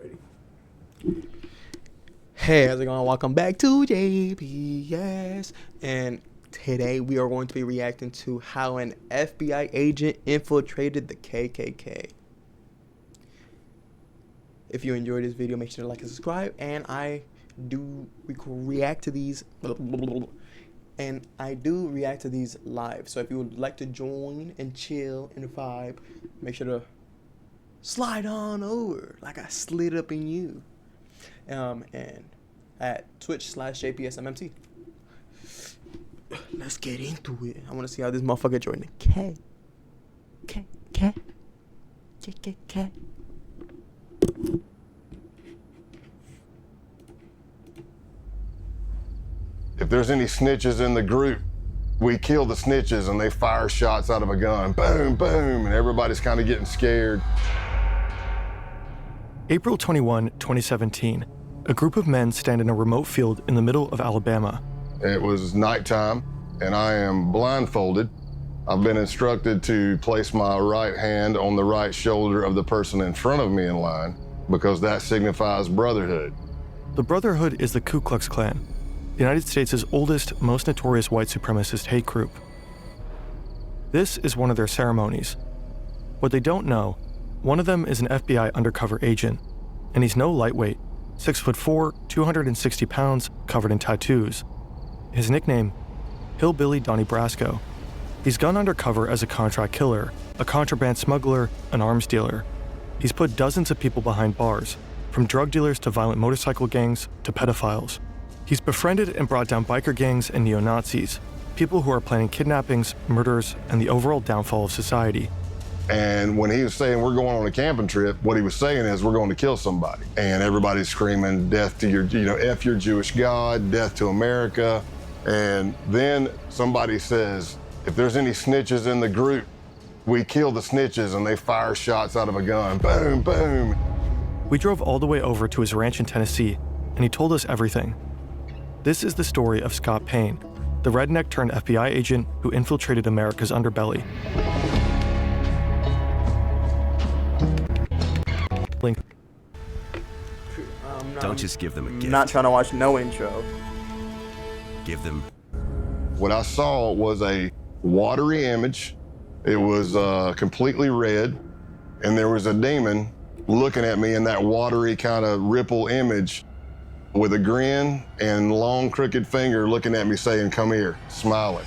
Alrighty. Hey, how's it going? Welcome back to JPS. And today we are going to be reacting to how an FBI agent infiltrated the KKK. If you enjoyed this video, make sure to like and subscribe. And I do react to these. And I do react to these live. So if you would like to join and chill and vibe, make sure to slide on over like I slid up in you. And at Twitch/JPSMMT. Let's get into it. I want to see how this motherfucker joined the KKK. If there's any snitches in the group, we kill the snitches and they fire shots out of a gun. Boom, boom, and everybody's kind of getting scared. April 21, 2017. A group of men stand in a remote field in the middle of Alabama. It was nighttime and I am blindfolded. I've been instructed to place my right hand on the right shoulder of the person in front of me in line because that signifies brotherhood. The Brotherhood is the Ku Klux Klan, the United States' oldest, most notorious white supremacist hate group. This is one of their ceremonies. What they don't know, one of them is an FBI undercover agent, and he's no lightweight, 6'4", 260 pounds, covered in tattoos. His nickname, Hillbilly Donnie Brasco. He's gone undercover as a contract killer, a contraband smuggler, an arms dealer. He's put dozens of people behind bars, from drug dealers to violent motorcycle gangs to pedophiles. He's befriended and brought down biker gangs and neo-Nazis, people who are planning kidnappings, murders, and the overall downfall of society. And when he was saying we're going on a camping trip, what he was saying is we're going to kill somebody. And everybody's screaming death to your, F your Jewish God, death to America. And then somebody says, if there's any snitches in the group, we kill the snitches and they fire shots out of a gun. Boom, boom. We drove all the way over to his ranch in Tennessee, and he told us everything. This is the story of Scott Payne, the redneck turned FBI agent who infiltrated America's underbelly. Don't just give them a gift. I'm not trying to watch no intro. Give them. What I saw was a watery image. It was completely red, and there was a demon looking at me in that watery kind of ripple image with a grin and long crooked finger looking at me saying, come here, smiling.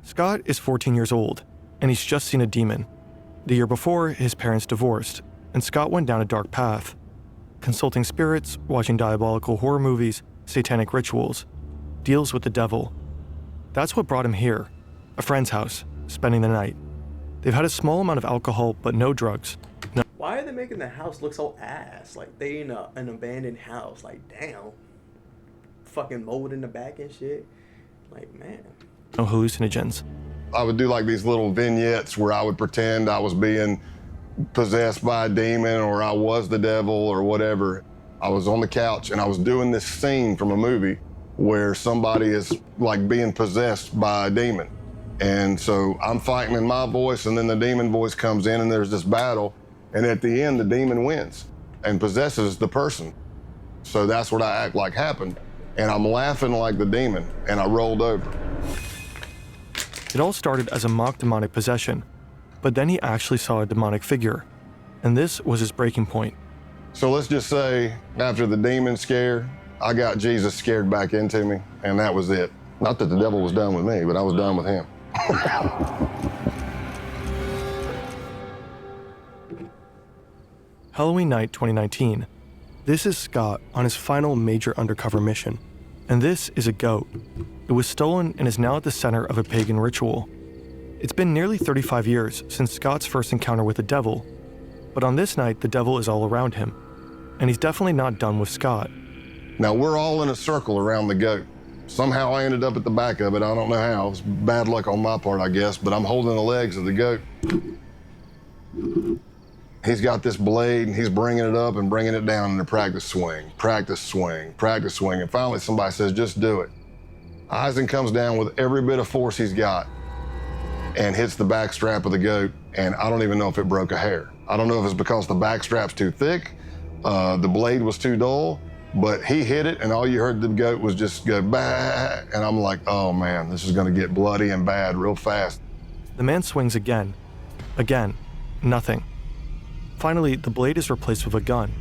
Scott is 14 years old, and he's just seen a demon. The year before, his parents divorced, and Scott went down a dark path, consulting spirits, watching diabolical horror movies, satanic rituals, deals with the devil. That's what brought him here, a friend's house, spending the night. They've had a small amount of alcohol, but no drugs. No. Why are they making the house look so ass? Like they in an abandoned house. Like damn, fucking mold in the back and shit. Like man. No hallucinogens. I would do like these little vignettes where I would pretend I was being possessed by a demon or I was the devil or whatever. I was on the couch and I was doing this scene from a movie where somebody is like being possessed by a demon. And so I'm fighting in my voice and then the demon voice comes in and there's this battle. And at the end, the demon wins and possesses the person. So that's what I act like happened. And I'm laughing like the demon and I rolled over. It all started as a mock demonic possession, but then he actually saw a demonic figure, and this was his breaking point. So let's just say after the demon scare, I got Jesus scared back into me, and that was it. Not that the devil was done with me, but I was done with him. Halloween night 2019. This is Scott on his final major undercover mission, and this is a goat. It was stolen and is now at the center of a pagan ritual. It's been nearly 35 years since Scott's first encounter with the devil, but on this night, the devil is all around him, and he's definitely not done with Scott. Now, we're all in a circle around the goat. Somehow I ended up at the back of it. I don't know how. It was bad luck on my part, I guess, but I'm holding the legs of the goat. He's got this blade, and he's bringing it up and bringing it down in a practice swing, practice swing, practice swing, and finally somebody says, just do it. Eisen comes down with every bit of force he's got and hits the back strap of the goat, and I don't even know if it broke a hair. I don't know if it's because the back strap's too thick. The blade was too dull, but he hit it, and all you heard the goat was just go, bah, and I'm like, oh man, this is gonna get bloody and bad real fast. The man swings again. Again. Nothing. Finally, the blade is replaced with a gun.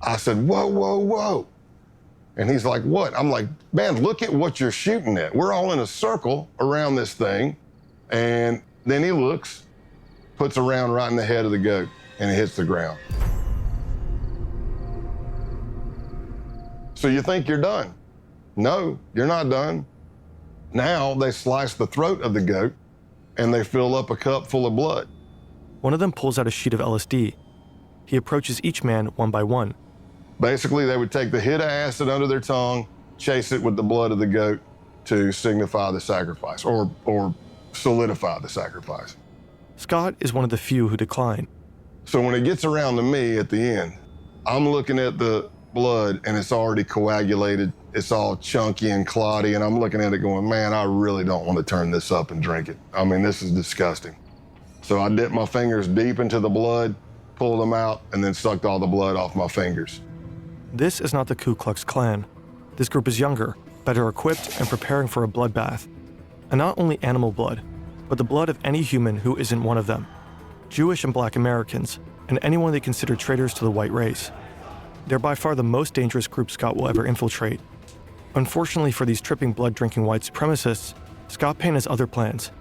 I said, whoa, whoa, whoa. And he's like, what? I'm like, man, look at what you're shooting at. We're all in a circle around this thing. And then he looks, puts a round right in the head of the goat, and it hits the ground. So you think you're done? No, you're not done. Now they slice the throat of the goat, and they fill up a cup full of blood. One of them pulls out a sheet of LSD. He approaches each man one by one. Basically, they would take the hit of acid under their tongue, chase it with the blood of the goat to signify the sacrifice or solidify the sacrifice. Scott is one of the few who decline. So when it gets around to me at the end, I'm looking at the blood and it's already coagulated. It's all chunky and clotty, and I'm looking at it going, man, I really don't want to turn this up and drink it. I mean, this is disgusting. So I dipped my fingers deep into the blood, pulled them out, and then sucked all the blood off my fingers. This is not the Ku Klux Klan. This group is younger, better equipped, and preparing for a bloodbath. And not only animal blood, but the blood of any human who isn't one of them. Jewish and Black Americans, and anyone they consider traitors to the white race. They're by far the most dangerous group Scott will ever infiltrate. Unfortunately for these tripping blood-drinking white supremacists, Scott Payne has other plans.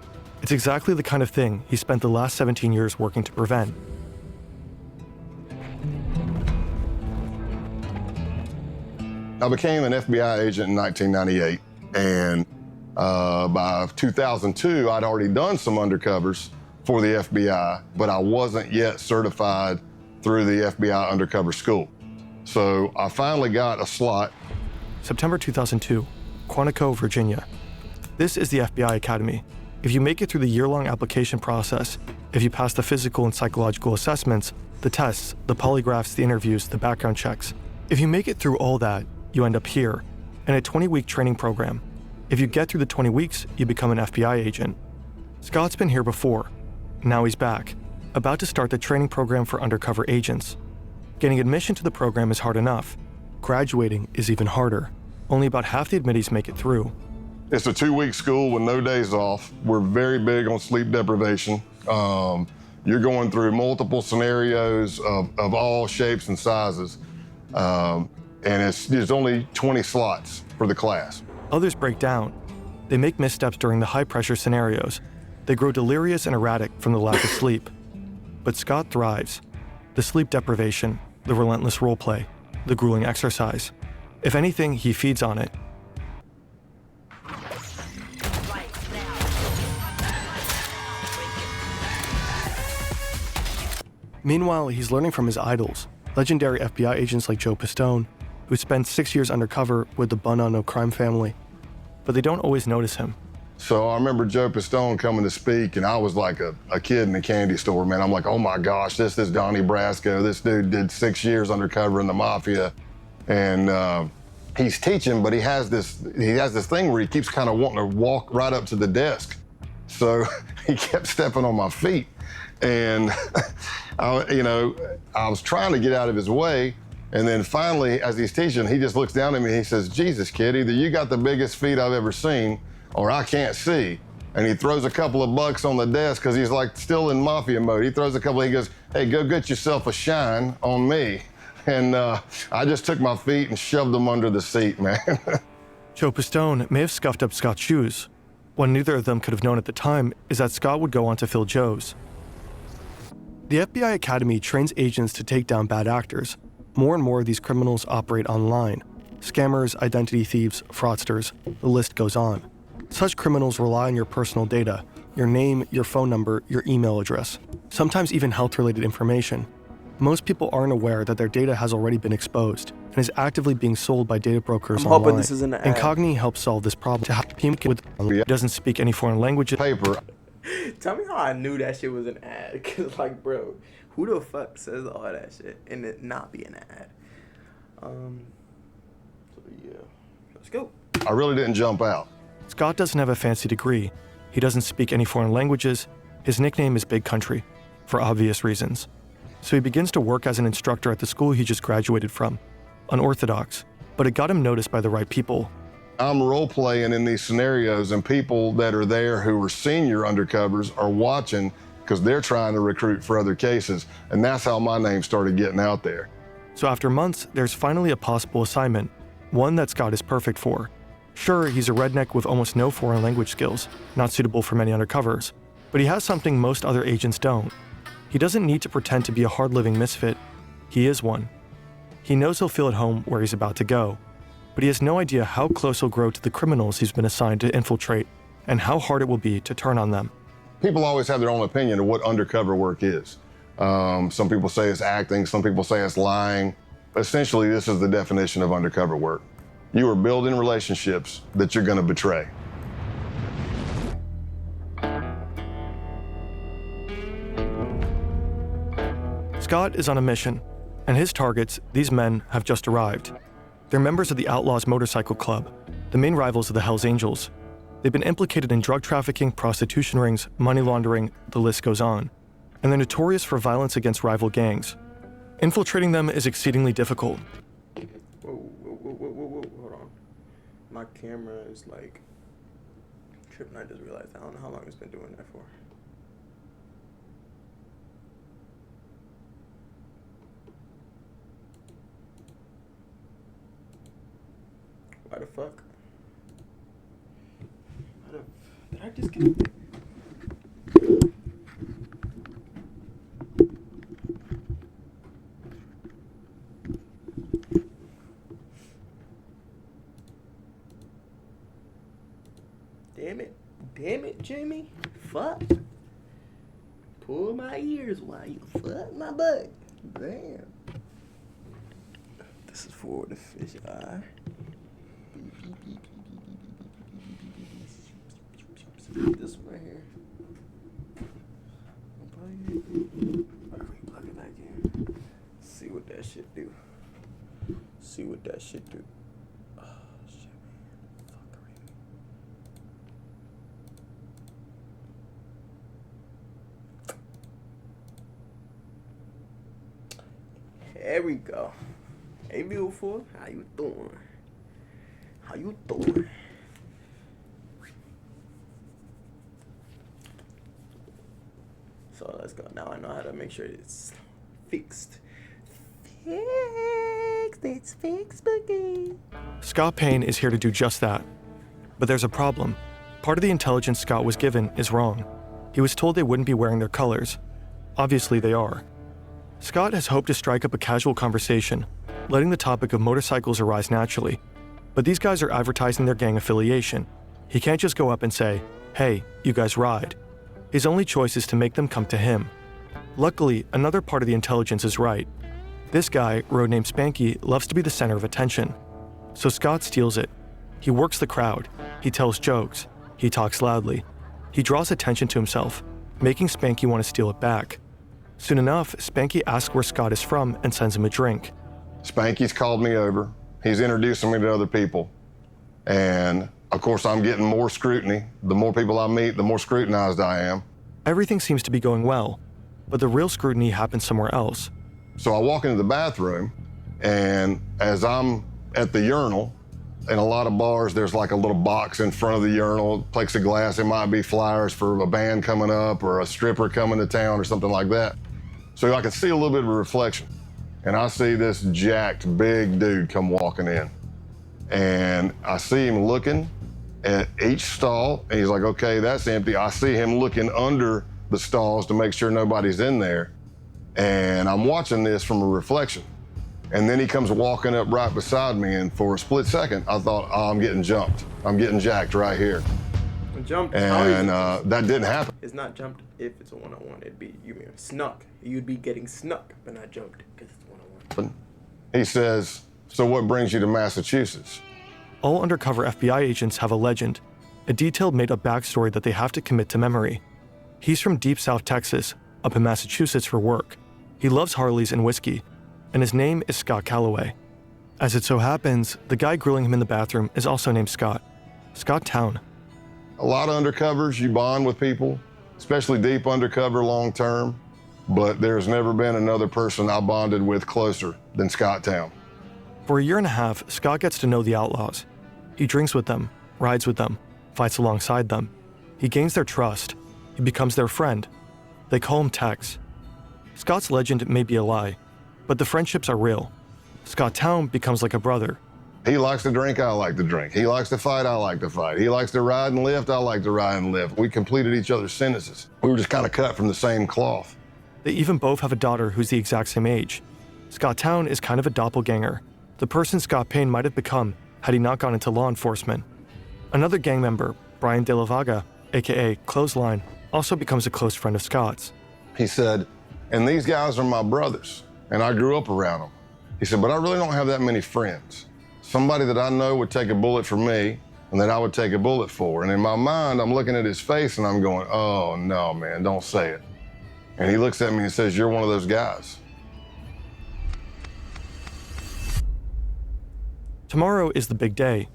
It's exactly the kind of thing he spent the last 17 years working to prevent. I became an FBI agent in 1998, and by 2002, I'd already done some undercovers for the FBI, but I wasn't yet certified through the FBI undercover school. So I finally got a slot. September 2002, Quantico, Virginia. This is the FBI Academy. If you make it through the year-long application process, if you pass the physical and psychological assessments, the tests, the polygraphs, the interviews, the background checks, if you make it through all that, you end up here, in a 20-week training program. If you get through the 20 weeks, you become an FBI agent. Scott's been here before. Now he's back, about to start the training program for undercover agents. Getting admission to the program is hard enough. Graduating is even harder. Only about half the admittees make it through. It's a 2-week school with no days off. We're very big on sleep deprivation. You're going through multiple scenarios of all shapes and sizes. And there's only 20 slots for the class. Others break down. They make missteps during the high-pressure scenarios. They grow delirious and erratic from the lack of sleep. But Scott thrives. The sleep deprivation, the relentless roleplay, the grueling exercise. If anything, he feeds on it. Meanwhile, he's learning from his idols, legendary FBI agents like Joe Pistone, who spent 6 years undercover with the Bonanno crime family. But they don't always notice him. So I remember Joe Pistone coming to speak, and I was like a kid in a candy store, man. I'm like, oh my gosh, this is Donnie Brasco. This dude did 6 years undercover in the mafia. And he's teaching, but he has this thing where he keeps kind of wanting to walk right up to the desk. So he kept stepping on my feet. And, I was trying to get out of his way. And then finally, as he's teaching, he just looks down at me and he says, Jesus, kid, either you got the biggest feet I've ever seen or I can't see. And he throws a couple of bucks on the desk because he's like still in mafia mode. He throws a couple, he goes, hey, go get yourself a shine on me. And I just took my feet and shoved them under the seat, man. Joe Pistone may have scuffed up Scott's shoes. What neither of them could have known at the time is that Scott would go on to fill Joe's. The FBI Academy trains agents to take down bad actors. More and more of these criminals operate online. Scammers, identity thieves, fraudsters, the list goes on. Such criminals rely on your personal data, your name, your phone number, your email address, sometimes even health-related information. Most people aren't aware that their data has already been exposed and is actively being sold by data brokers online. Hoping this isn't an ad. Incogni helps solve this problem to help him with doesn't speak any foreign languages. Paper. Tell me how I knew that shit was an ad. Cause like, bro, who the fuck says all that shit and it not be an ad? So yeah, let's go. I really didn't jump out. Scott doesn't have a fancy degree. He doesn't speak any foreign languages. His nickname is Big Country, for obvious reasons. So he begins to work as an instructor at the school he just graduated from. Unorthodox, but it got him noticed by the right people. I'm role-playing in these scenarios, and people that are there who are senior undercovers are watching because they're trying to recruit for other cases, and that's how my name started getting out there. So after months, there's finally a possible assignment, one that Scott is perfect for. Sure, he's a redneck with almost no foreign language skills, not suitable for many undercovers, but he has something most other agents don't. He doesn't need to pretend to be a hard-living misfit. He is one. He knows he'll feel at home where he's about to go, but he has no idea how close he'll grow to the criminals he's been assigned to infiltrate and how hard it will be to turn on them. People always have their own opinion of what undercover work is. Some people say it's acting, some people say it's lying. Essentially, this is the definition of undercover work. You are building relationships that you're going to betray. Scott is on a mission, and his targets, these men, have just arrived. They're members of the Outlaws Motorcycle Club, the main rivals of the Hells Angels. They've been implicated in drug trafficking, prostitution rings, money laundering, the list goes on. And they're notorious for violence against rival gangs. Infiltrating them is exceedingly difficult. Whoa, hold on. My camera is like tripping. I just realized. I don't know how long it's been doing that for. Why the fuck? Did I disconnect it? Damn it, Jimmy. Fuck. Pull my ears while you fuck my butt. Damn. This is for the fish eye. This one right here. Plug it back in. See what that shit do. See what that shit do. Oh shit, man. Fuckery. There we go. Hey, beautiful. How you doing? How you doing? So let's go. Now I know how to make sure it's fixed. It's fixed, boogie. Scott Payne is here to do just that. But there's a problem. Part of the intelligence Scott was given is wrong. He was told they wouldn't be wearing their colors. Obviously they are. Scott has hoped to strike up a casual conversation, letting the topic of motorcycles arise naturally. But these guys are advertising their gang affiliation. He can't just go up and say, "Hey, you guys ride." His only choice is to make them come to him. Luckily, another part of the intelligence is right. This guy, road named Spanky, loves to be the center of attention. So Scott steals it. He works the crowd. He tells jokes. He talks loudly. He draws attention to himself, making Spanky want to steal it back. Soon enough, Spanky asks where Scott is from and sends him a drink. Spanky's called me over. He's introducing me to other people. And of course, I'm getting more scrutiny. The more people I meet, the more scrutinized I am. Everything seems to be going well, but the real scrutiny happens somewhere else. So I walk into the bathroom, and as I'm at the urinal, in a lot of bars, there's like a little box in front of the urinal, plexiglass. It might be flyers for a band coming up or a stripper coming to town or something like that. So I can see a little bit of a reflection. And I see this jacked, big dude come walking in. And I see him looking at each stall, and he's like, okay, that's empty. I see him looking under the stalls to make sure nobody's in there. And I'm watching this from a reflection. And then he comes walking up right beside me, and for a split second, I thought, oh, I'm getting jumped. I'm getting jacked right here. Jumped? And that didn't happen. It's not jumped if it's a one-on-one. It'd be, you mean, snuck. You'd be getting snuck, but not jumped because it's one-on-one. He says, so what brings you to Massachusetts? All undercover FBI agents have a legend, a detailed made-up backstory that they have to commit to memory. He's from deep South Texas, up in Massachusetts for work. He loves Harleys and whiskey, and his name is Scott Calloway. As it so happens, the guy grilling him in the bathroom is also named Scott. Scott Town. A lot of undercovers, you bond with people, especially deep undercover long term. but there's never been another person I bonded with closer than Scott Town. For a year and a half, Scott gets to know the outlaws. He drinks with them, rides with them, fights alongside them. He gains their trust. He becomes their friend. They call him Tex. Scott's legend may be a lie, but the friendships are real. Scott Town becomes like a brother. He likes to drink, I like to drink. He likes to fight, I like to fight. He likes to ride and lift, I like to ride and lift. We completed each other's sentences. We were just kind of cut from the same cloth. They even both have a daughter who's the exact same age. Scott Town is kind of a doppelganger, the person Scott Payne might have become had he not gone into law enforcement. Another gang member, Brian De La Vaga, aka Clothesline, also becomes a close friend of Scott's. He said, and these guys are my brothers, and I grew up around them. He said, but I really don't have that many friends. Somebody that I know would take a bullet for me and that I would take a bullet for. And in my mind, I'm looking at his face and I'm going, oh no, man, don't say it. And he looks at me and says, you're one of those guys. Tomorrow is the big day.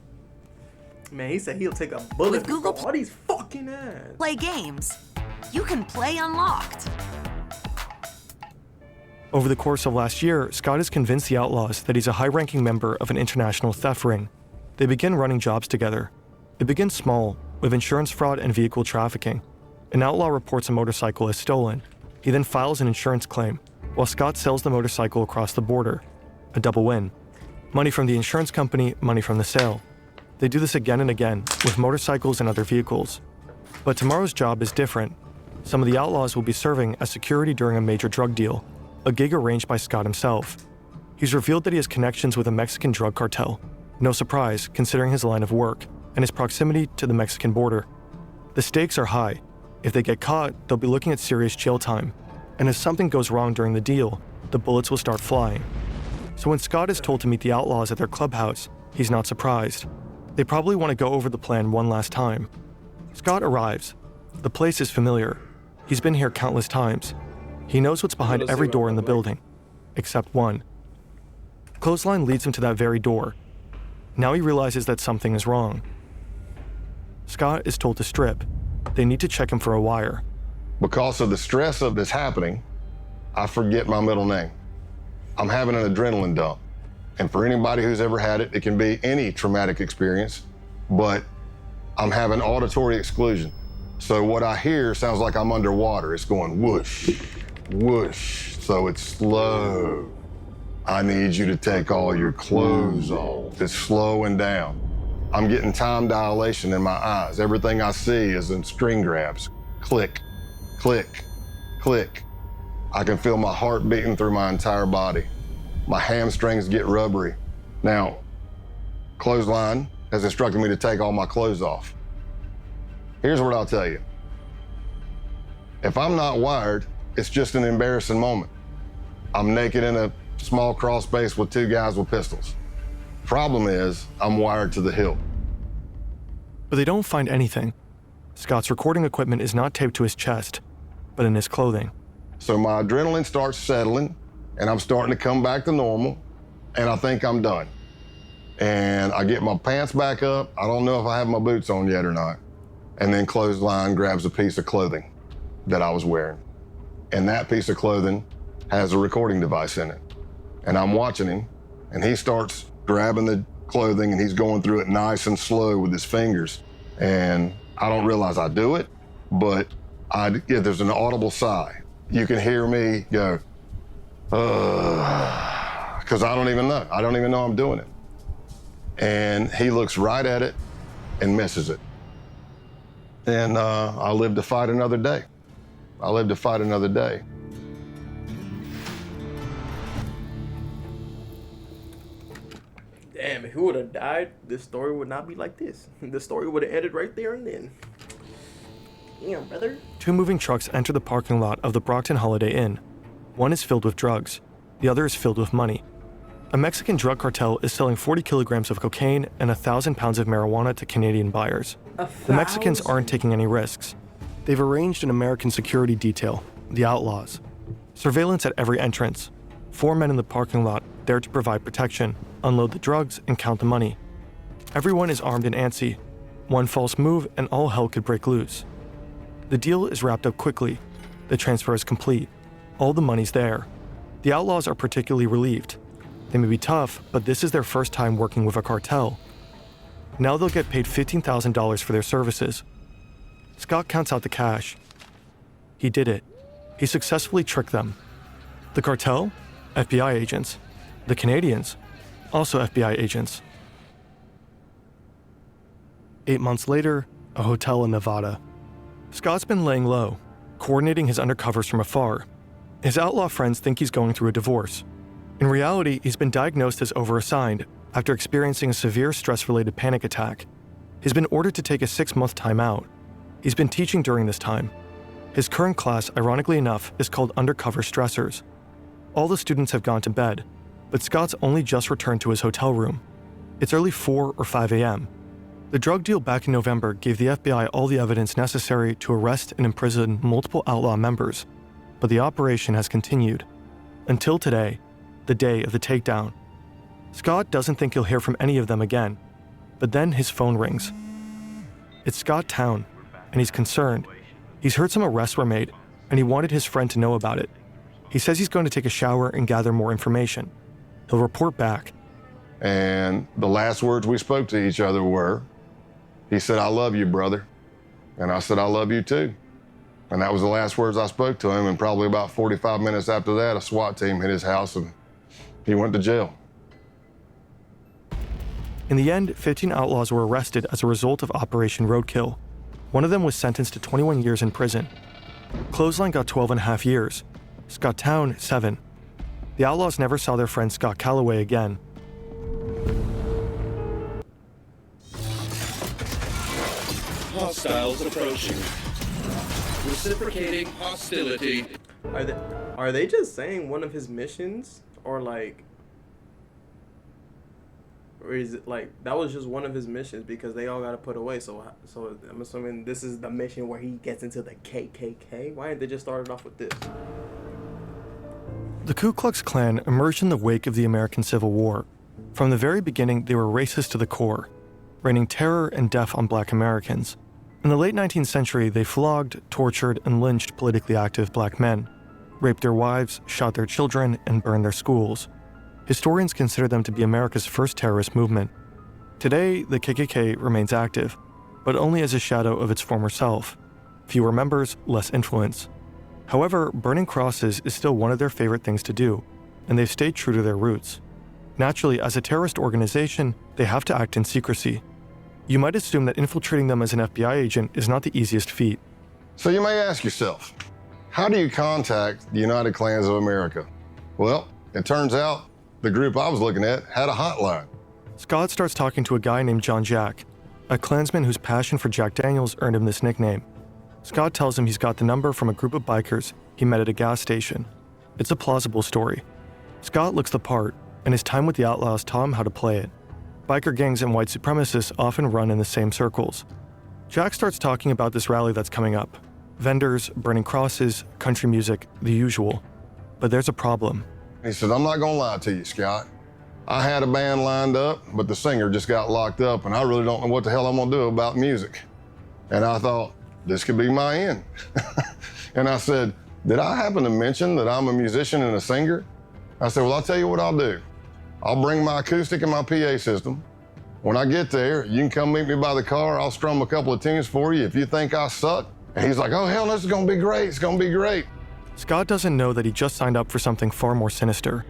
Man, he said he'll take a bullet With Google for all these fucking ads. Play games. You can play unlocked. Over the course of last year, Scott has convinced the outlaws that he's a high-ranking member of an international theft ring. They begin running jobs together. It begins small, with insurance fraud and vehicle trafficking. An outlaw reports a motorcycle as stolen. He then files an insurance claim, while Scott sells the motorcycle across the border. A double win. Money from the insurance company, money from the sale. They do this again and again, with motorcycles and other vehicles. But tomorrow's job is different. Some of the outlaws will be serving as security during a major drug deal, a gig arranged by Scott himself. He's revealed that he has connections with a Mexican drug cartel. No surprise, considering his line of work and his proximity to the Mexican border. The stakes are high. If they get caught, they'll be looking at serious jail time. And if something goes wrong during the deal, the bullets will start flying. So when Scott is told to meet the outlaws at their clubhouse, he's not surprised. They probably want to go over the plan one last time. Scott arrives. The place is familiar. He's been here countless times. He knows what's behind every door in the building, except one. Clothesline leads him to that very door. Now he realizes that something is wrong. Scott is told to strip. They need to check him for a wire. Because of the stress of this happening, I forget my middle name. I'm having an adrenaline dump. And for anybody who's ever had it, it can be any traumatic experience, but I'm having auditory exclusion. So what I hear sounds like I'm underwater. It's going whoosh, whoosh. So it's slow. I need you to take all your clothes off. It's slowing down. I'm getting time dilation in my eyes. Everything I see is in string grabs. Click, click, click. I can feel my heart beating through my entire body. My hamstrings get rubbery. Now, Clothesline has instructed me to take all my clothes off. Here's what I'll tell you. If I'm not wired, it's just an embarrassing moment. I'm naked in a small crawl space with two guys with pistols. Problem is, I'm wired to the hilt. But they don't find anything. Scott's recording equipment is not taped to his chest, but in his clothing. So my adrenaline starts settling, and I'm starting to come back to normal, and I think I'm done. And I get my pants back up. I don't know if I have my boots on yet or not. And then Clothesline grabs a piece of clothing that I was wearing. And that piece of clothing has a recording device in it. And I'm watching him, and he starts grabbing the clothing, and he's going through it nice and slow with his fingers. And I don't realize I do it, but there's an audible sigh. You can hear me go, because I don't even know. I don't even know I'm doing it. And he looks right at it and misses it. And I live to fight another day. I live to fight another day. Damn, if he would have died, this story would not be like this. The story would have ended right there and then. Damn, brother. Two moving trucks enter the parking lot of the Brockton Holiday Inn. One is filled with drugs. The other is filled with money. A Mexican drug cartel is selling 40 kilograms of cocaine and 1,000 pounds of marijuana to Canadian buyers. The Mexicans aren't taking any risks. They've arranged an American security detail, the Outlaws. Surveillance at every entrance. 4 men in the parking lot there to provide protection, unload the drugs, and count the money. Everyone is armed and antsy. One false move and all hell could break loose. The deal is wrapped up quickly. The transfer is complete. All the money's there. The outlaws are particularly relieved. They may be tough, but this is their first time working with a cartel. Now they'll get paid $15,000 for their services. Scott counts out the cash. He did it. He successfully tricked them. The cartel? FBI agents. The Canadians? Also FBI agents. 8 months later, a hotel in Nevada. Scott's been laying low, coordinating his undercovers from afar. His outlaw friends think he's going through a divorce. In reality, he's been diagnosed as overassigned after experiencing a severe stress-related panic attack. He's been ordered to take a 6-month timeout. He's been teaching during this time. His current class, ironically enough, is called Undercover Stressors. All the students have gone to bed, but Scott's only just returned to his hotel room. It's early 4 or 5 a.m. The drug deal back in November gave the FBI all the evidence necessary to arrest and imprison multiple outlaw members, but the operation has continued. Until today, the day of the takedown. Scott doesn't think he'll hear from any of them again, but then his phone rings. It's Scott Town, and he's concerned. He's heard some arrests were made, and he wanted his friend to know about it. He says he's going to take a shower and gather more information. He'll report back. And the last words we spoke to each other were, he said, "I love you, brother." And I said, "I love you too." And that was the last words I spoke to him. And probably about 45 minutes after that, a SWAT team hit his house and he went to jail. In the end, 15 outlaws were arrested as a result of Operation Roadkill. One of them was sentenced to 21 years in prison. Clothesline got 12.5 years. Scott Town, 7. The outlaws never saw their friend Scott Calloway again. Hostiles approaching. Reciprocating hostility. Are they just saying one of his missions, or is it like that was just one of his missions because they all got to put away? So I'm assuming this is the mission where he gets into the KKK. Why didn't they just start it off with this? The Ku Klux Klan emerged in the wake of the American Civil War. From the very beginning, they were racist to the core, raining terror and death on Black Americans. In the late 19th century, they flogged, tortured, and lynched politically active Black men, raped their wives, shot their children, and burned their schools. Historians consider them to be America's first terrorist movement. Today, the KKK remains active, but only as a shadow of its former self. Fewer members, less influence. However, burning crosses is still one of their favorite things to do, and they've stayed true to their roots. Naturally, as a terrorist organization, they have to act in secrecy. You might assume that infiltrating them as an FBI agent is not the easiest feat. So you may ask yourself, how do you contact the United Klans of America? Well, it turns out the group I was looking at had a hotline. Scott starts talking to a guy named John Jack, a Klansman whose passion for Jack Daniels earned him this nickname. Scott tells him he's got the number from a group of bikers he met at a gas station. It's a plausible story. Scott looks the part, and his time with the outlaws taught him how to play it. Biker gangs and white supremacists often run in the same circles. Jack starts talking about this rally that's coming up. Vendors, burning crosses, country music, the usual. But there's a problem. He said, "I'm not gonna lie to you, Scott. I had a band lined up, but the singer just got locked up, and I really don't know what the hell I'm gonna do about music." And I thought, this could be my end. And I said, "Did I happen to mention that I'm a musician and a singer?" I said, "Well, I'll tell you what I'll do. I'll bring my acoustic and my PA system. When I get there, you can come meet me by the car. I'll strum a couple of tunes for you if you think I suck." And he's like, "Oh, hell, this is gonna be great. It's gonna be great." Scott doesn't know that he just signed up for something far more sinister.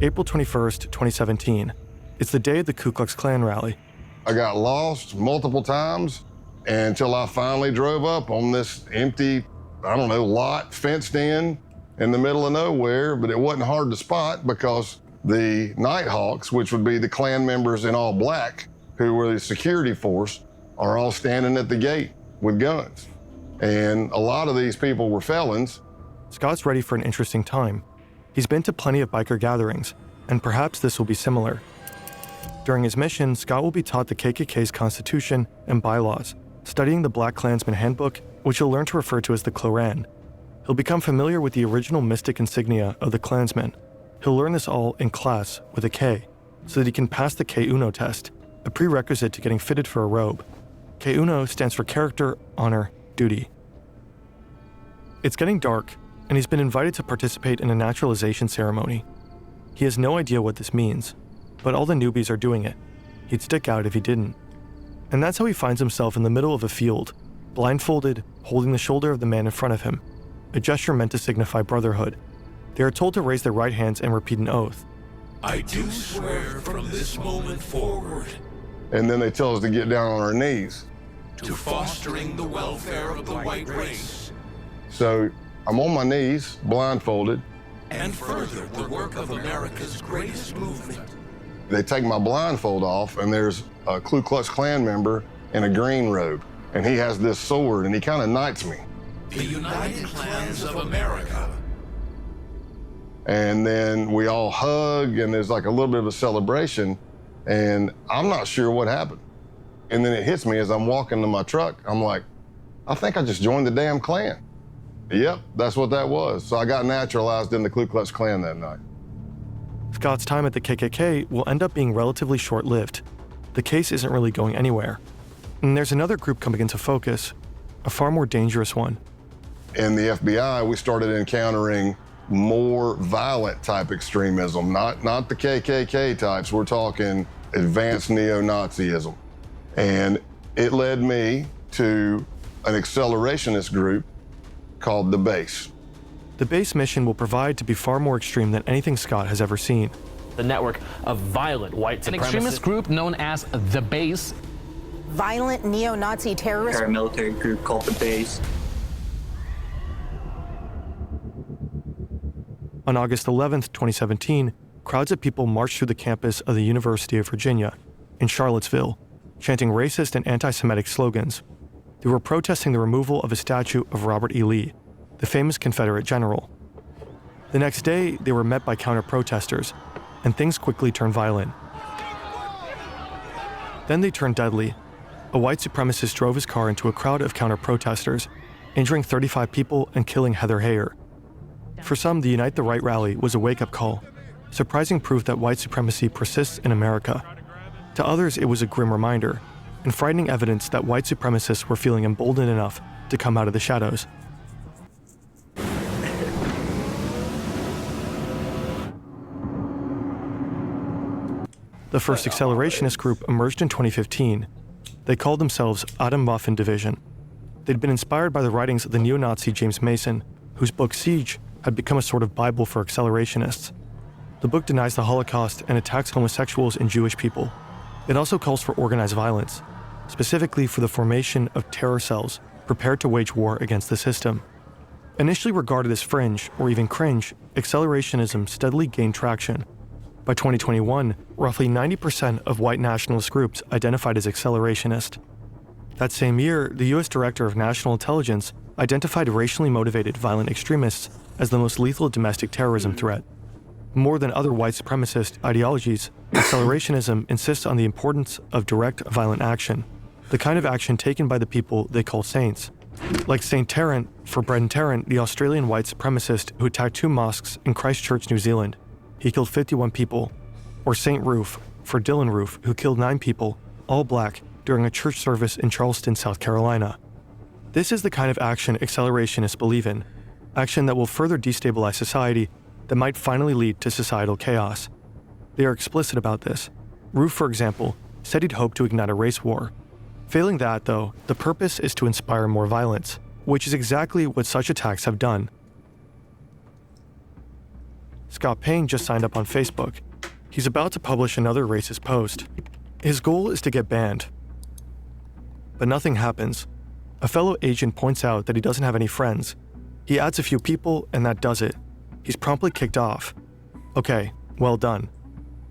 April 21st, 2017. It's the day of the Ku Klux Klan rally. I got lost multiple times until I finally drove up on this empty, lot fenced in the middle of nowhere, but it wasn't hard to spot because the Nighthawks, which would be the Klan members in all black, who were the security force, are all standing at the gate with guns. And a lot of these people were felons. Scott's ready for an interesting time. He's been to plenty of biker gatherings, and perhaps this will be similar. During his mission, Scott will be taught the KKK's constitution and bylaws, studying the Black Klansman Handbook, which he'll learn to refer to as the Kloran. He'll become familiar with the original mystic insignia of the Klansmen. He'll learn this all in class with a K, so that he can pass the K-Uno test, a prerequisite to getting fitted for a robe. K-Uno stands for character, honor, duty. It's getting dark, and he's been invited to participate in a naturalization ceremony. He has no idea what this means, but all the newbies are doing it. He'd stick out if he didn't. And that's how he finds himself in the middle of a field, blindfolded, holding the shoulder of the man in front of him, a gesture meant to signify brotherhood. They are told to raise their right hands and repeat an oath. I do swear from this moment forward And then they tell us to get down on our knees. to fostering the welfare of the white race, So I'm on my knees, blindfolded. and further the work of America's greatest movement. They take my blindfold off, and there's a Ku Klux Klan member in a green robe, and he has this sword, and he kind of knights me. The United Klans of America. And then we all hug, and there's like a little bit of a celebration, and I'm not sure what happened. And then it hits me as I'm walking to my truck. I'm like, I think I just joined the damn Klan. Yep, that's what that was. So I got naturalized in the Ku Klux Klan that night. Scott's time at the KKK will end up being relatively short-lived. The case isn't really going anywhere. And there's another group coming into focus, a far more dangerous one. In the FBI, we started encountering more violent type extremism, not the KKK types. We're talking advanced neo-Nazism. And it led me to an accelerationist group called the Base. The base mission will provide to be far more extreme than anything Scott has ever seen. The network of violent white supremacists. An extremist group known as the Base. Violent neo-Nazi terrorist paramilitary group called the Base. On August 11th, 2017, crowds of people marched through the campus of the University of Virginia in Charlottesville, chanting racist and anti-Semitic slogans. They were protesting the removal of a statue of Robert E. Lee, the famous Confederate general. The next day, they were met by counter-protesters, and things quickly turned violent. Then they turned deadly. A white supremacist drove his car into a crowd of counter-protesters, injuring 35 people and killing Heather Heyer. For some, the Unite the Right rally was a wake-up call, surprising proof that white supremacy persists in America. To others, it was a grim reminder, and frightening evidence that white supremacists were feeling emboldened enough to come out of the shadows. The first accelerationist group emerged in 2015. They called themselves Atom Waffen Division. They'd been inspired by the writings of the neo-Nazi James Mason, whose book Siege had become a sort of Bible for accelerationists. The book denies the Holocaust and attacks homosexuals and Jewish people. It also calls for organized violence, specifically for the formation of terror cells prepared to wage war against the system. Initially regarded as fringe or even cringe, accelerationism steadily gained traction. By 2021, roughly 90% of white nationalist groups identified as accelerationist. That same year, the US Director of National Intelligence identified racially motivated violent extremists as the most lethal domestic terrorism threat. More than other white supremacist ideologies, accelerationism insists on the importance of direct violent action, the kind of action taken by the people they call saints. Like St. Tarrant, for Brendan Tarrant, the Australian white supremacist who attacked 2 mosques in Christchurch, New Zealand. He killed 51 people. Or St. Roof, for Dylan Roof, who killed 9 people, all black, during a church service in Charleston, South Carolina. This is the kind of action accelerationists believe in, action that will further destabilize society, that might finally lead to societal chaos. They are explicit about this. Roof, for example, said he'd hoped to ignite a race war. Failing that, though, the purpose is to inspire more violence, which is exactly what such attacks have done. Scott Payne just signed up on Facebook. He's about to publish another racist post. His goal is to get banned. But nothing happens. A fellow agent points out that he doesn't have any friends. He adds a few people, and that does it. He's promptly kicked off. Okay, well done.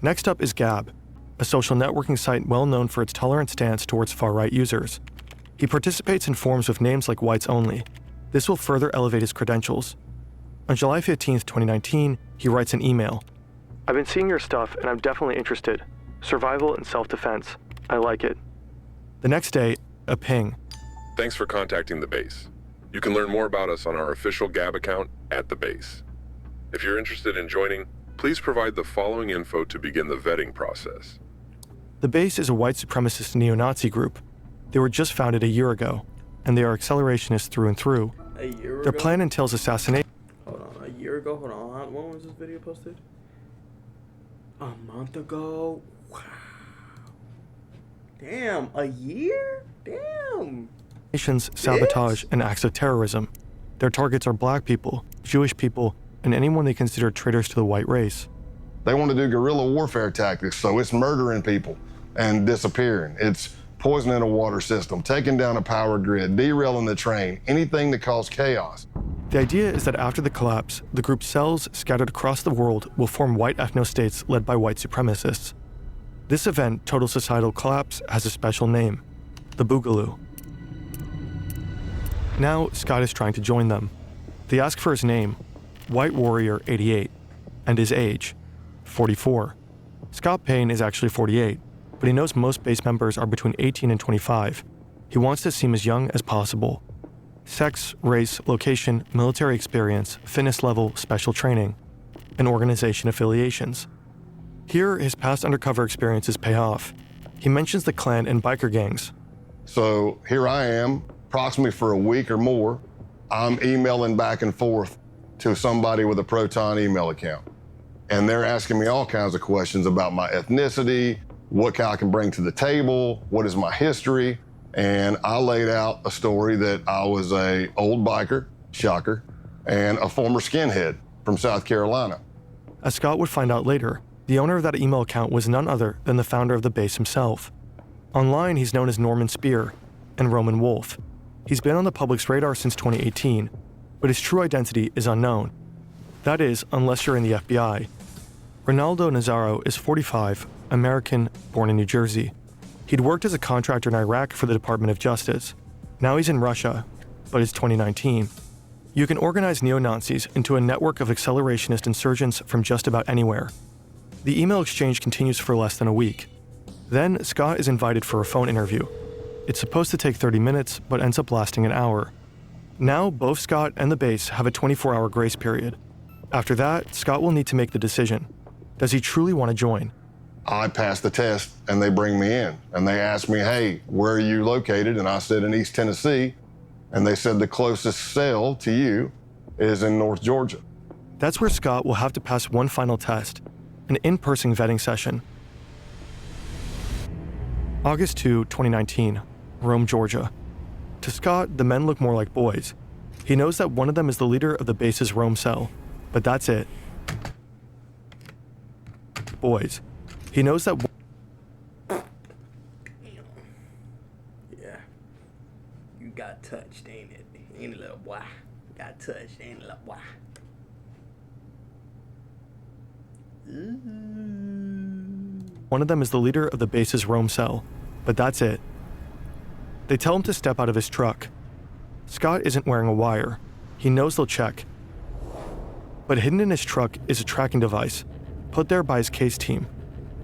Next up is Gab, a social networking site well known for its tolerant stance towards far-right users. He participates in forums with names like Whites Only. This will further elevate his credentials. On July 15, 2019, he writes an email. I've been seeing your stuff and I'm definitely interested. Survival and self-defense. I like it. The next day, a ping. Thanks for contacting the Base. You can learn more about us on our official Gab account at the Base. If you're interested in joining, please provide the following info to begin the vetting process. The Base is a white supremacist neo-Nazi group. They were just founded a year ago, and they are accelerationists through and through. A year ago? Their plan entails assassination. Hold on, a year ago? Hold on. When was this video posted? A month ago? Wow. Damn, a year? Damn. Sabotage, and acts of terrorism. Their targets are black people, Jewish people, and anyone they consider traitors to the white race. They want to do guerrilla warfare tactics, so it's murdering people and disappearing. It's poisoning a water system, taking down a power grid, derailing the train, anything that causes chaos. The idea is that after the collapse, the group's cells scattered across the world will form white ethno-states led by white supremacists. This event, total societal collapse, has a special name, the Boogaloo. Now, Scott is trying to join them. They ask for his name, White Warrior 88, and his age, 44. Scott Payne is actually 48, but he knows most base members are between 18 and 25. He wants to seem as young as possible. Sex, race, location, military experience, fitness level, special training, and organization affiliations. Here, his past undercover experiences pay off. He mentions the Klan and biker gangs. So here I am, approximately for a week or more, I'm emailing back and forth to somebody with a Proton email account. And they're asking me all kinds of questions about my ethnicity, what I can bring to the table, what is my history. And I laid out a story that I was a old biker, shocker, and a former skinhead from South Carolina. As Scott would find out later, the owner of that email account was none other than the founder of the base himself. Online, he's known as Norman Spear and Roman Wolf. He's been on the public's radar since 2018, but his true identity is unknown. That is, unless you're in the FBI. Ronaldo Nazaro is 45, American, born in New Jersey. He'd worked as a contractor in Iraq for the Department of Justice. Now he's in Russia, but it's 2019. You can organize neo-Nazis into a network of accelerationist insurgents from just about anywhere. The email exchange continues for less than a week. Then, Scott is invited for a phone interview. It's supposed to take 30 minutes, but ends up lasting an hour. Now, both Scott and the base have a 24-hour grace period. After that, Scott will need to make the decision. Does he truly want to join? I passed the test, and they bring me in. And they asked me, hey, where are you located? And I said, in East Tennessee. And they said the closest cell to you is in North Georgia. That's where Scott will have to pass one final test, an in-person vetting session. August 2, 2019, Rome, Georgia. To Scott, the men look more like boys. He knows that one of them is the leader of the base's Rome cell, but that's it. Boys. He knows that. Yeah. You got touched, ain't it? Ain't it, little boy? Got touched, ain't it, little boy? One of them is the leader of the base's Rome cell, but that's it. They tell him to step out of his truck. Scott isn't wearing a wire. He knows they'll check. But hidden in his truck is a tracking device, put there by his case team.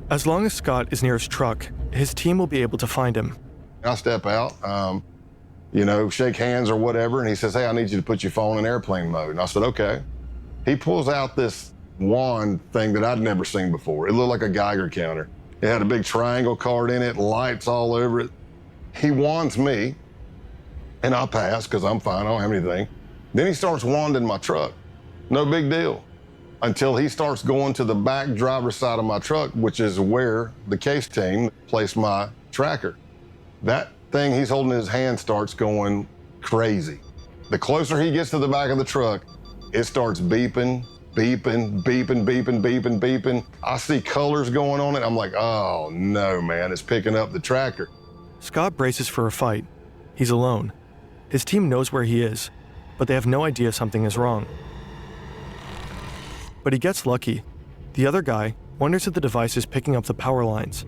As long as Scott is near his truck, his team will be able to find him. I step out, shake hands or whatever, and he says, hey, I need you to put your phone in airplane mode. And I said, okay. He pulls out this wand thing that I'd never seen before. It looked like a Geiger counter. It had a big triangle card in it, lights all over it. He wands me, and I pass because I'm fine, I don't have anything. Then he starts wanding my truck. No big deal. Until he starts going to the back driver's side of my truck, which is where the case team placed my tracker. That thing he's holding in his hand starts going crazy. The closer he gets to the back of the truck, it starts beeping, beeping, beeping, beeping, beeping, beeping. I see colors going on it. I'm like, oh no, man, it's picking up the tracker. Scott braces for a fight. He's alone. His team knows where he is, but they have no idea something is wrong. But he gets lucky. The other guy wonders if the device is picking up the power lines.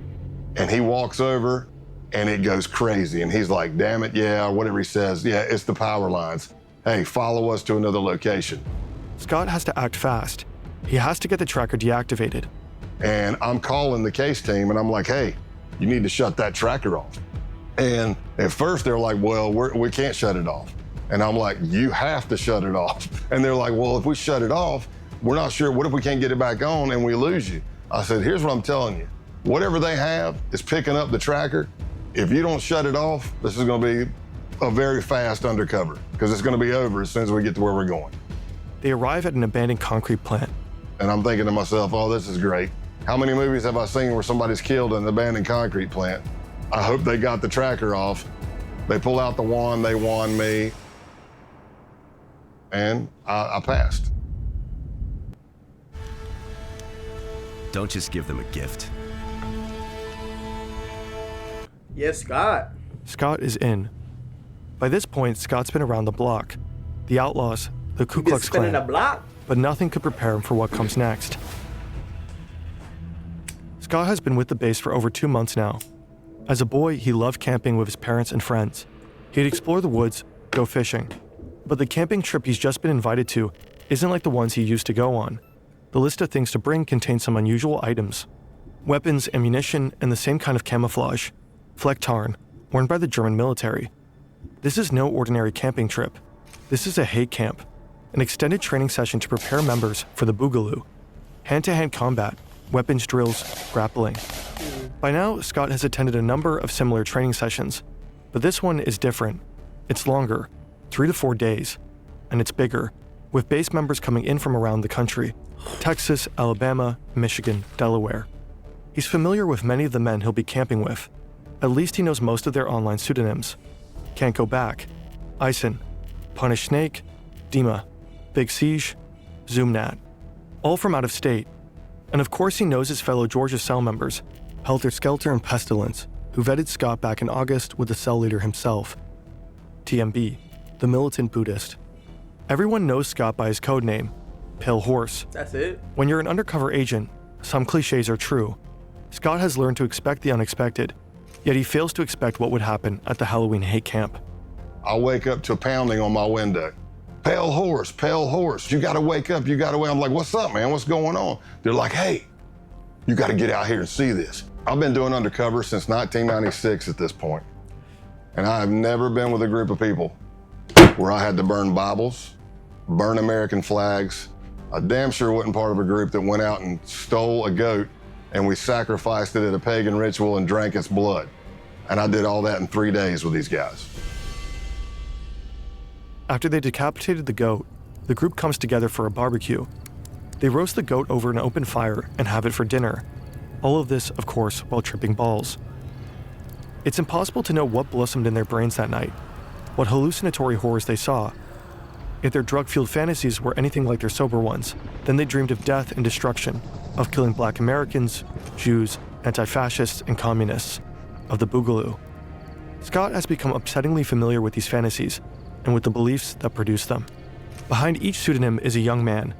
And he walks over and it goes crazy. And he's like, damn it, yeah, or whatever he says. Yeah, it's the power lines. Hey, follow us to another location. Scott has to act fast. He has to get the tracker deactivated. And I'm calling the case team and I'm like, hey, you need to shut that tracker off. And at first they're like, well, we can't shut it off. And I'm like, you have to shut it off. And they're like, well, if we shut it off, we're not sure, what if we can't get it back on and we lose you? I said, here's what I'm telling you. Whatever they have is picking up the tracker. If you don't shut it off, this is gonna be a very fast undercover because it's going to be over as soon as we get to where we're going. They arrive at an abandoned concrete plant. And I'm thinking to myself, oh, this is great. How many movies have I seen where somebody's killed in an abandoned concrete plant? I hope they got the tracker off. They pull out the wand, they wand me, and I passed. Don't just give them a gift. Yes, Scott. Scott is in. By this point, Scott's been around the block. The outlaws, the Ku Klux Spinning Klan. a block. But nothing could prepare him for what comes next. Scott has been with the base for over 2 months now. As a boy, he loved camping with his parents and friends. He'd explore the woods, go fishing. But the camping trip he's just been invited to isn't like the ones he used to go on. The list of things to bring contains some unusual items. Weapons, ammunition, and the same kind of camouflage, Flecktarn, worn by the German military. This is no ordinary camping trip. This is a hate camp, an extended training session to prepare members for the Boogaloo. Hand-to-hand combat, weapons drills, grappling. By now, Scott has attended a number of similar training sessions, but this one is different. It's longer, 3 to 4 days, and it's bigger, with base members coming in from around the country: Texas, Alabama, Michigan, Delaware. He's familiar with many of the men he'll be camping with. At least he knows most of their online pseudonyms: Can't Go Back, Ison, Punish Snake, Dima, Big Siege, Zoomnat, all from out of state. And of course he knows his fellow Georgia cell members, Helter Skelter and Pestilence, who vetted Scott back in August with the cell leader himself. TMB, the militant Buddhist. Everyone knows Scott by his code name, Pale Horse. That's it? When you're an undercover agent, some cliches are true. Scott has learned to expect the unexpected, yet he fails to expect what would happen at the Halloween hate camp. I'll wake up to a pounding on my window. Pale horse, you gotta wake up, you gotta wake up. I'm like, what's up, man, what's going on? They're like, hey, you gotta get out here and see this. I've been doing undercover since 1996 at this point, and I have never been with a group of people where I had to burn Bibles, burn American flags. I damn sure wasn't part of a group that went out and stole a goat and we sacrificed it at a pagan ritual and drank its blood. And I did all that in 3 days with these guys. After they decapitated the goat, the group comes together for a barbecue. They roast the goat over an open fire and have it for dinner. All of this, of course, while tripping balls. It's impossible to know what blossomed in their brains that night, what hallucinatory horrors they saw. If their drug-fueled fantasies were anything like their sober ones, then they dreamed of death and destruction, of killing Black Americans, Jews, anti-fascists, and communists, of the Boogaloo. Scott has become upsettingly familiar with these fantasies, and with the beliefs that produce them. Behind each pseudonym is a young man,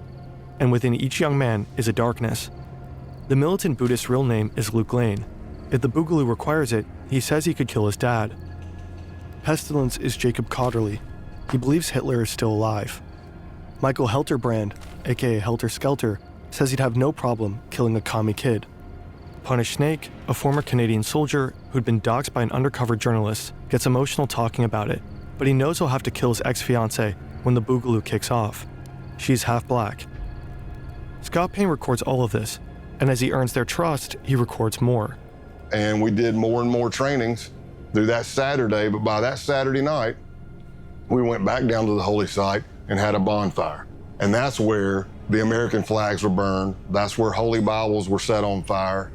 and within each young man is a darkness. The militant Buddhist's real name is Luke Lane. If the Boogaloo requires it, he says he could kill his dad. Pestilence is Jacob Cotterly. He believes Hitler is still alive. Michael Helterbrand, aka Helter Skelter, says he'd have no problem killing a commie kid. Punish Snake, a former Canadian soldier who'd been doxxed by an undercover journalist, gets emotional talking about it, but he knows he'll have to kill his ex-fiancée when the Boogaloo kicks off. She's half black. Scott Payne records all of this, and as he earns their trust, he records more. And we did more and more trainings through that Saturday, but by that Saturday night, we went back down to the holy site and had a bonfire. And that's where the American flags were burned. That's where holy Bibles were set on fire.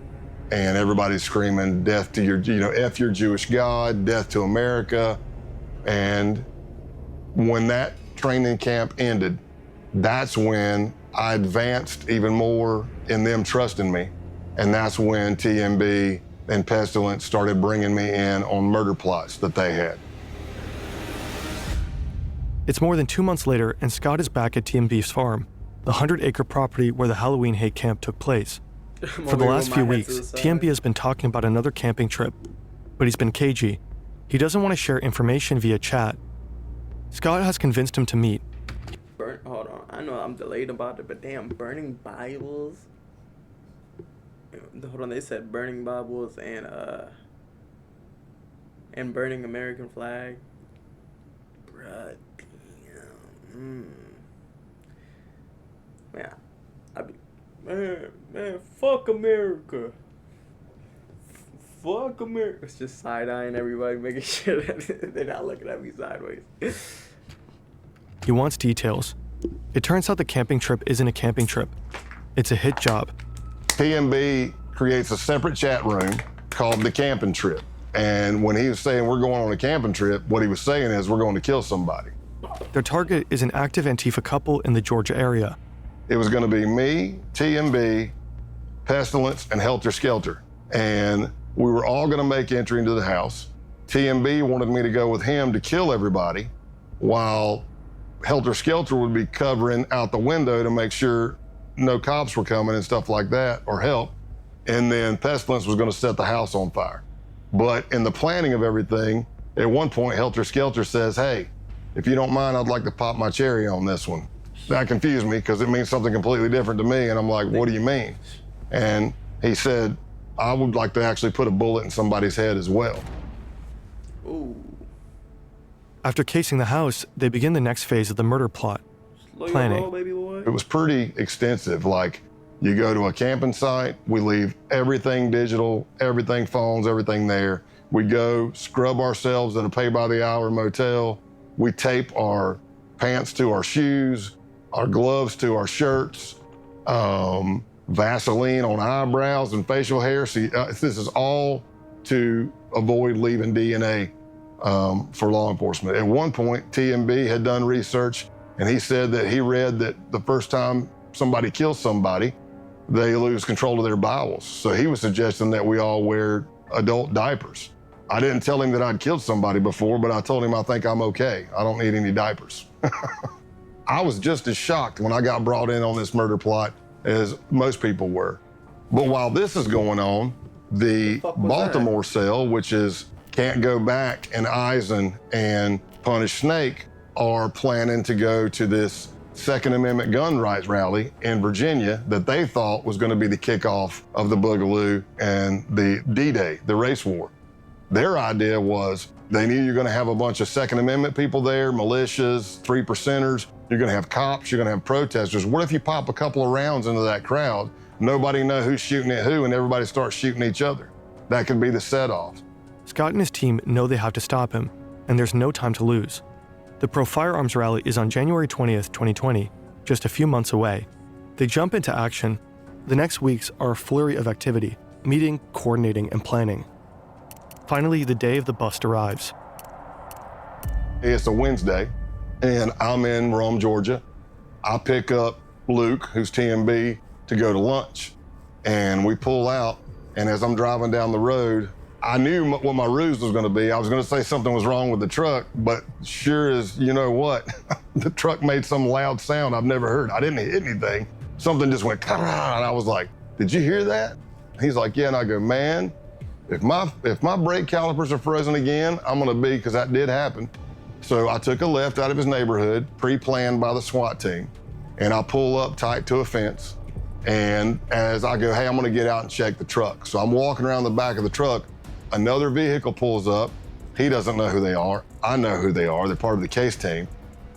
And everybody's screaming, death to your, F your Jewish God, death to America. And when that training camp ended, that's when I advanced even more in them trusting me. And that's when TMB and Pestilence started bringing me in on murder plots that they had. It's more than 2 months later, and Scott is back at TMB's farm, the 100-acre property where the Halloween hate camp took place. For the last few weeks, TMB has been talking about another camping trip, but he's been cagey. He doesn't want to share information via chat. Scott has convinced him to meet. Hold on, I know I'm delayed about it, but damn, burning Bibles. Hold on, they said burning Bibles and burning American flag. Bruh, damn. Man, fuck America. fuck, come here. It's just side-eyeing everybody, making sure that they're not looking at me sideways. He wants details. It turns out the camping trip isn't a camping trip. It's a hit job. TMB creates a separate chat room called the camping trip. And when he was saying we're going on a camping trip, what he was saying is we're going to kill somebody. Their target is an active Antifa couple in the Georgia area. It was going to be me, TMB, Pestilence, and Helter Skelter. And we were all going to make entry into the house. TMB wanted me to go with him to kill everybody, while Helter Skelter would be covering out the window to make sure no cops were coming and stuff like that, or help. And then Pestilence was going to set the house on fire. But in the planning of everything, at one point, Helter Skelter says, hey, if you don't mind, I'd like to pop my cherry on this one. That confused me because it means something completely different to me. And I'm like, what do you mean? And he said, I would like to actually put a bullet in somebody's head as well. Ooh. After casing the house, they begin the next phase of the murder plot, planning. Baby boy. It was pretty extensive. Like, you go to a camping site, we leave everything digital, everything phones, everything there. We go scrub ourselves at a pay-by-the-hour motel. We tape our pants to our shoes, our gloves to our shirts, Vaseline on eyebrows and facial hair. See, this is all to avoid leaving DNA for law enforcement. At one point, TMB had done research, and he said that he read that the first time somebody kills somebody, they lose control of their bowels. So he was suggesting that we all wear adult diapers. I didn't tell him that I'd killed somebody before, but I told him I think I'm okay. I don't need any diapers. I was just as shocked when I got brought in on this murder plot as most people were. But while this is going on, the Baltimore cell, which is Can't Go Back, and Eisen and Punish Snake, are planning to go to this Second Amendment gun rights rally in Virginia that they thought was going to be the kickoff of the Boogaloo and the D-Day, the race war. Their idea was they knew you're going to have a bunch of Second Amendment people there, militias, 3%ers. You're going to have cops, you're going to have protesters. What if you pop a couple of rounds into that crowd, nobody know who's shooting at who, and everybody starts shooting each other? That could be the set-off. Scott and his team know they have to stop him, and there's no time to lose. The pro-firearms rally is on January 20th, 2020, just a few months away. They jump into action. The next weeks are a flurry of activity, meeting, coordinating, and planning. Finally, the day of the bust arrives. It's a Wednesday, and I'm in Rome, Georgia. I pick up Luke, who's TMB, to go to lunch. And we pull out, and as I'm driving down the road, I knew what my ruse was going to be. I was going to say something was wrong with the truck, but sure as you know what, the truck made some loud sound I've never heard. I didn't hit anything. Something just went, and I was like, did you hear that? He's like, yeah, and I go, man, if my brake calipers are frozen again, I'm going to be, because that did happen. So I took a left out of his neighborhood, pre-planned by the SWAT team, and I pull up tight to a fence. And as I go, hey, I'm going to get out and check the truck. So I'm walking around the back of the truck. Another vehicle pulls up. He doesn't know who they are. I know who they are. They're part of the case team.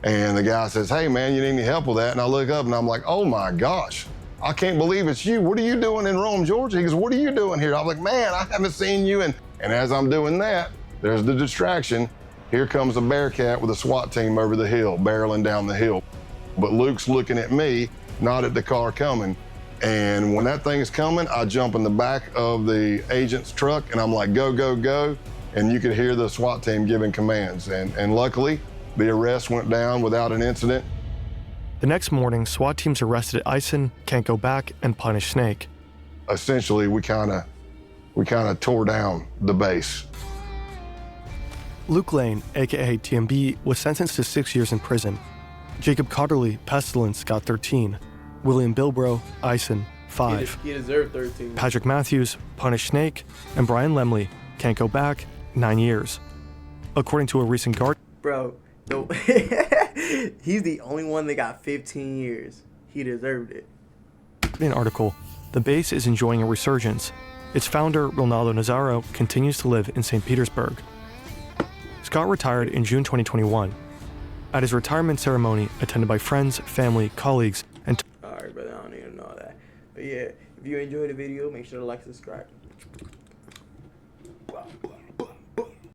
And the guy says, hey, man, you need any help with that? And I look up and I'm like, oh my gosh, I can't believe it's you. What are you doing in Rome, Georgia? He goes, what are you doing here? I'm like, man, I haven't seen you. And as I'm doing that, there's the distraction. Here comes a Bearcat with a SWAT team over the hill, barreling down the hill. But Luke's looking at me, not at the car coming. And when that thing's coming, I jump in the back of the agent's truck and I'm like, go, go, go. And you could hear the SWAT team giving commands. And luckily, the arrest went down without an incident. The next morning, SWAT teams arrested Eisen, Can't Go Back, and Punish Snake. Essentially, we kind of tore down the base. Luke Lane, aka TMB, was sentenced to 6 years in prison. Jacob Cotterly, Pestilence, got 13. William Bilbrough, Eisen, 5. He deserved 13. Patrick Matthews, Punish Snake, and Brian Lemley, Can't Go Back, 9 years. According to a recent Guardian... Bro, he's the only one that got 15 years. He deserved it. Article, the base is enjoying a resurgence. Its founder, Ronaldo Nazzaro, continues to live in St. Petersburg. Scott retired in June 2021. At his retirement ceremony, attended by friends, family, colleagues, and... Alright, brother, I don't even know that. But yeah, if you enjoyed the video, make sure to like and subscribe.